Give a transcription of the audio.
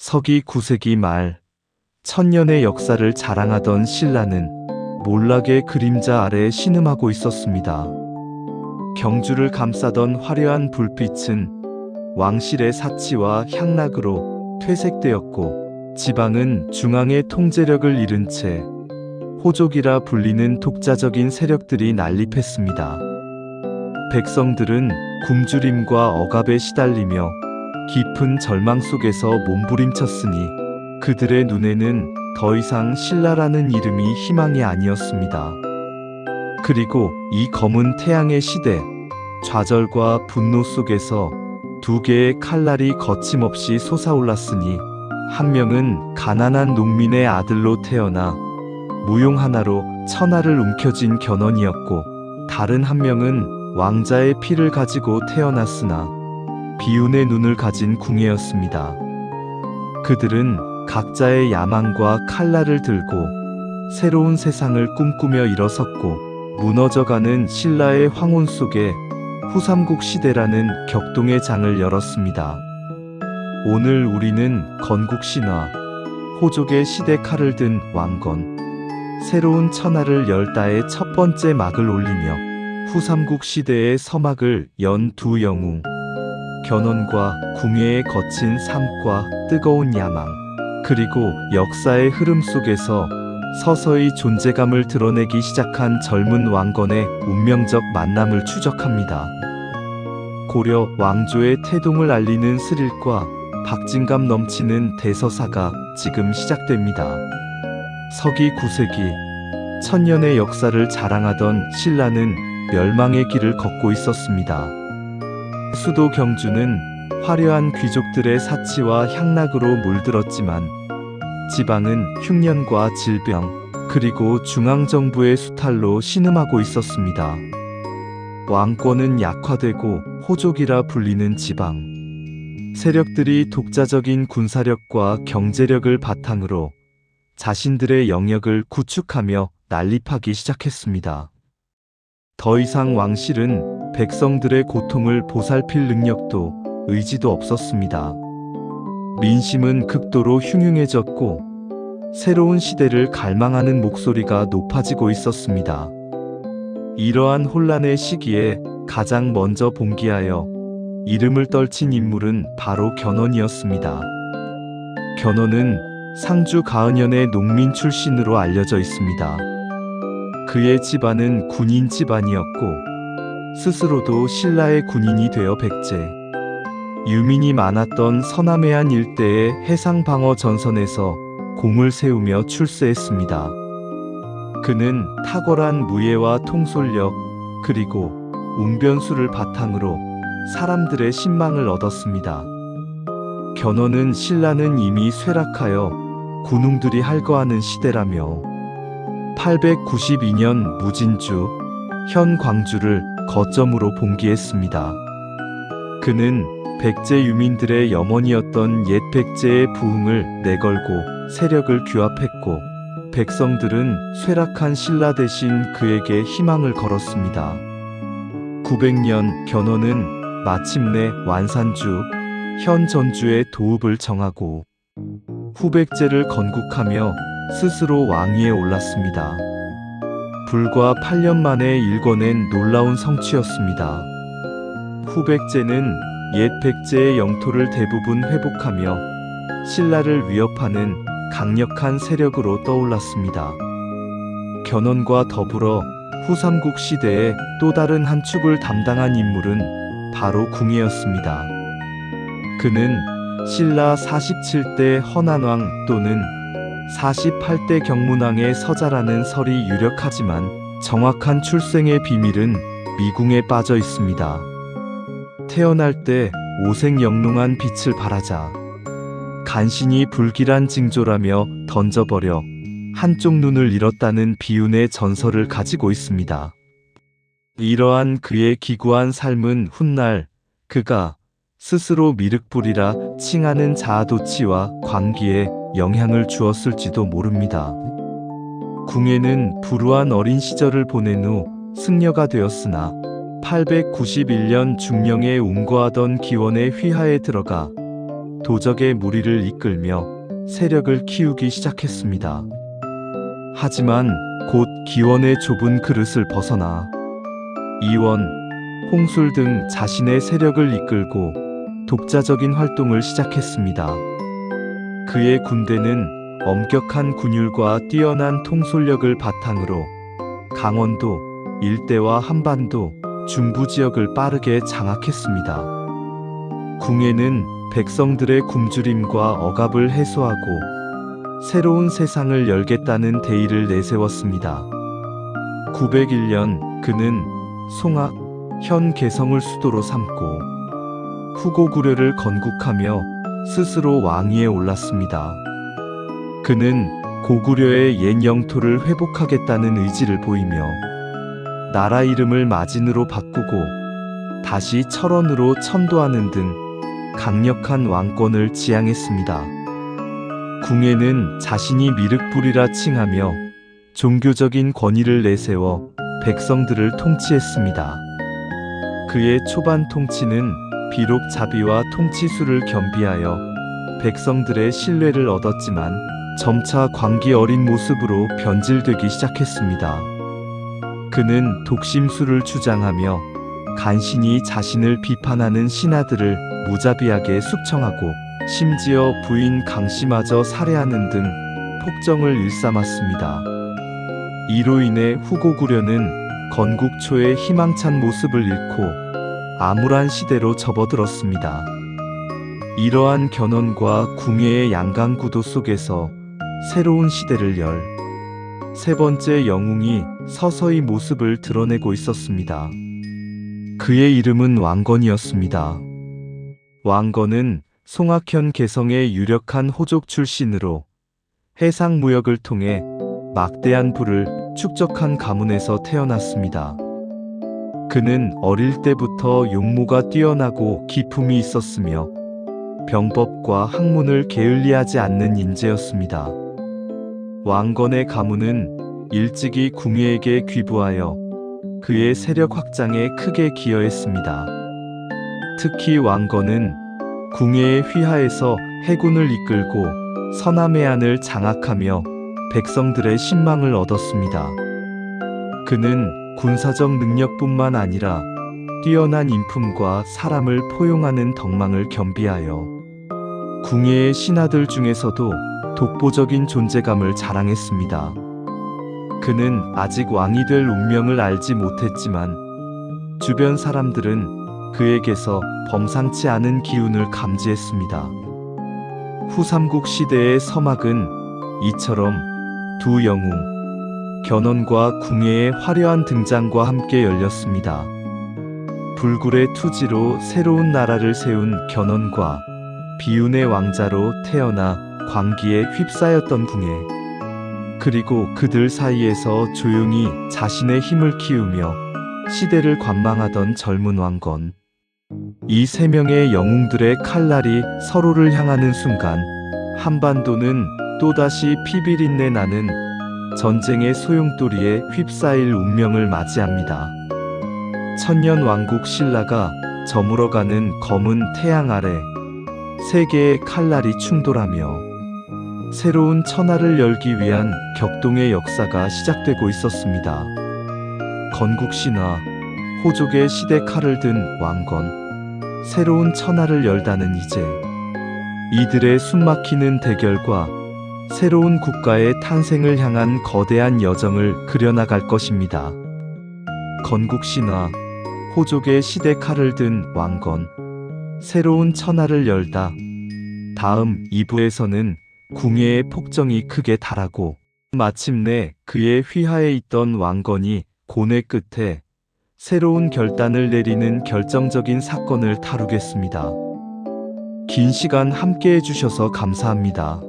서기 9세기 말 천년의 역사를 자랑하던 신라는 몰락의 그림자 아래 신음하고 있었습니다. 경주를 감싸던 화려한 불빛은 왕실의 사치와 향락으로 퇴색되었고, 지방은 중앙의 통제력을 잃은 채 호족이라 불리는 독자적인 세력들이 난립했습니다. 백성들은 굶주림과 억압에 시달리며 깊은 절망 속에서 몸부림쳤으니 그들의 눈에는 더 이상 신라라는 이름이 희망이 아니었습니다. 그리고 이 검은 태양의 시대, 좌절과 분노 속에서 두 개의 칼날이 거침없이 솟아올랐으니, 한 명은 가난한 농민의 아들로 태어나 무용 하나로 천하를 움켜쥔 견훤이었고, 다른 한 명은 왕자의 피를 가지고 태어났으나 비운의 눈을 가진 궁예였습니다. 그들은 각자의 야망과 칼날을 들고 새로운 세상을 꿈꾸며 일어섰고, 무너져가는 신라의 황혼 속에 후삼국 시대라는 격동의 장을 열었습니다. 오늘 우리는 건국신화, 호족의 시대 칼을 든 왕건, 새로운 천하를 열 따의 첫 번째 막을 올리며 후삼국 시대의 서막을 연 두 영웅, 견훤과 궁예의 거친 삶과 뜨거운 야망, 그리고 역사의 흐름 속에서 서서히 존재감을 드러내기 시작한 젊은 왕건의 운명적 만남을 추적합니다. 고려 왕조의 태동을 알리는 스릴과 박진감 넘치는 대서사가 지금 시작됩니다. 서기 9세기, 천년의 역사를 자랑하던 신라는 멸망의 길을 걷고 있었습니다. 수도 경주는 화려한 귀족들의 사치와 향락으로 물들었지만, 지방은 흉년과 질병, 그리고 중앙정부의 수탈로 신음하고 있었습니다. 왕권은 약화되고 호족이라 불리는 지방 세력들이 독자적인 군사력과 경제력을 바탕으로 자신들의 영역을 구축하며 난립하기 시작했습니다. 더 이상 왕실은 백성들의 고통을 보살필 능력도 의지도 없었습니다. 민심은 극도로 흉흉해졌고, 새로운 시대를 갈망하는 목소리가 높아지고 있었습니다. 이러한 혼란의 시기에 가장 먼저 봉기하여 이름을 떨친 인물은 바로 견훤이었습니다. 견훤은 상주 가은현의 농민 출신으로 알려져 있습니다. 그의 집안은 군인 집안이었고, 스스로도 신라의 군인이 되어 백제, 유민이 많았던 서남해안 일대의 해상방어 전선에서 공을 세우며 출세했습니다. 그는 탁월한 무예와 통솔력, 그리고 웅변수를 바탕으로 사람들의 신망을 얻었습니다. 견훤은 신라는 이미 쇠락하여 군웅들이 할거하는 시대라며 892년 무진주, 현 광주를 거점으로 봉기했습니다. 그는 백제 유민들의 염원이었던 옛 백제의 부흥을 내걸고 세력을 규합했고, 백성들은 쇠락한 신라 대신 그에게 희망을 걸었습니다. 900년 견훤은 마침내 완산주, 현 전주의 도읍을 정하고 후백제를 건국하며 스스로 왕위에 올랐습니다. 불과 8년 만에 일궈낸 놀라운 성취였습니다. 후백제는 옛 백제의 영토를 대부분 회복하며 신라를 위협하는 강력한 세력으로 떠올랐습니다. 견훤과 더불어 후삼국 시대의 또 다른 한 축을 담당한 인물은 바로 궁예였습니다. 그는 신라 47대 헌안왕 또는 48대 경문왕의 서자라는 설이 유력하지만, 정확한 출생의 비밀은 미궁에 빠져 있습니다. 태어날 때 오색영롱한 빛을 발하자 간신히 불길한 징조라며 던져버려 한쪽 눈을 잃었다는 비운의 전설을 가지고 있습니다. 이러한 그의 기구한 삶은 훗날 그가 스스로 미륵불이라 칭하는 자아도취와 광기에 영향을 주었을지도 모릅니다. 궁예는 불우한 어린 시절을 보낸 후 승려가 되었으나 891년 중령에 운거하던 기원의 휘하에 들어가 도적의 무리를 이끌며 세력을 키우기 시작했습니다. 하지만 곧 기원의 좁은 그릇을 벗어나 이원, 홍술 등 자신의 세력을 이끌고 독자적인 활동을 시작했습니다. 그의 군대는 엄격한 군율과 뛰어난 통솔력을 바탕으로 강원도 일대와 한반도 중부 지역을 빠르게 장악했습니다. 궁예는 백성들의 굶주림과 억압을 해소하고 새로운 세상을 열겠다는 대의를 내세웠습니다. 901년 그는 송악, 현 개성을 수도로 삼고 후고구려를 건국하며 스스로 왕위에 올랐습니다. 그는 고구려의 옛 영토를 회복하겠다는 의지를 보이며 나라 이름을 마진으로 바꾸고 다시 철원으로 천도하는 등 강력한 왕권을 지향했습니다. 궁예는 자신이 미륵불이라 칭하며 종교적인 권위를 내세워 백성들을 통치했습니다. 그의 초반 통치는 비록 자비와 통치수를 겸비하여 백성들의 신뢰를 얻었지만 점차 광기 어린 모습으로 변질되기 시작했습니다. 그는 독심술을 주장하며 간신히 자신을 비판하는 신하들을 무자비하게 숙청하고 심지어 부인 강씨마저 살해하는 등 폭정을 일삼았습니다. 이로 인해 후고구려는 건국 초의 희망찬 모습을 잃고 암울한 시대로 접어들었습니다. 이러한 견훤과 궁예의 양강구도 속에서 새로운 시대를 열 세 번째 영웅이 서서히 모습을 드러내고 있었습니다. 그의 이름은 왕건이었습니다. 왕건은 송악현 개성의 유력한 호족 출신으로 해상무역을 통해 막대한 부를 축적한 가문에서 태어났습니다. 그는 어릴 때부터 용모가 뛰어나고 기품이 있었으며 병법과 학문을 게을리하지 않는 인재였습니다. 왕건의 가문은 일찍이 궁예에게 귀부하여 그의 세력 확장에 크게 기여했습니다. 특히 왕건은 궁예의 휘하에서 해군을 이끌고 서남해안을 장악하며 백성들의 신망을 얻었습니다. 그는 군사적 능력뿐만 아니라 뛰어난 인품과 사람을 포용하는 덕망을 겸비하여 궁예의 신하들 중에서도 독보적인 존재감을 자랑했습니다. 그는 아직 왕이 될 운명을 알지 못했지만 주변 사람들은 그에게서 범상치 않은 기운을 감지했습니다. 후삼국 시대의 서막은 이처럼 두 영웅, 견훤과 궁예의 화려한 등장과 함께 열렸습니다. 불굴의 투지로 새로운 나라를 세운 견훤과 비운의 왕자로 태어나 광기에 휩싸였던 궁예, 그리고 그들 사이에서 조용히 자신의 힘을 키우며 시대를 관망하던 젊은 왕건. 이 세 명의 영웅들의 칼날이 서로를 향하는 순간 한반도는 또다시 피비린내 나는 전쟁의 소용돌이에 휩싸일 운명을 맞이합니다. 천년왕국 신라가 저물어가는 검은 태양 아래 세 개의 칼날이 충돌하며 새로운 천하를 열기 위한 격동의 역사가 시작되고 있었습니다. 건국신화, 호족의 시대 칼을 든 왕건, 새로운 천하를 열다는 이제 이들의 숨막히는 대결과 새로운 국가의 탄생을 향한 거대한 여정을 그려나갈 것입니다. 건국신화, 호족의 시대 칼을 든 왕건, 새로운 천하를 열다. 다음 2부에서는 궁예의 폭정이 크게 달하고 마침내 그의 휘하에 있던 왕건이 고뇌 끝에 새로운 결단을 내리는 결정적인 사건을 다루겠습니다. 긴 시간 함께 해주셔서 감사합니다.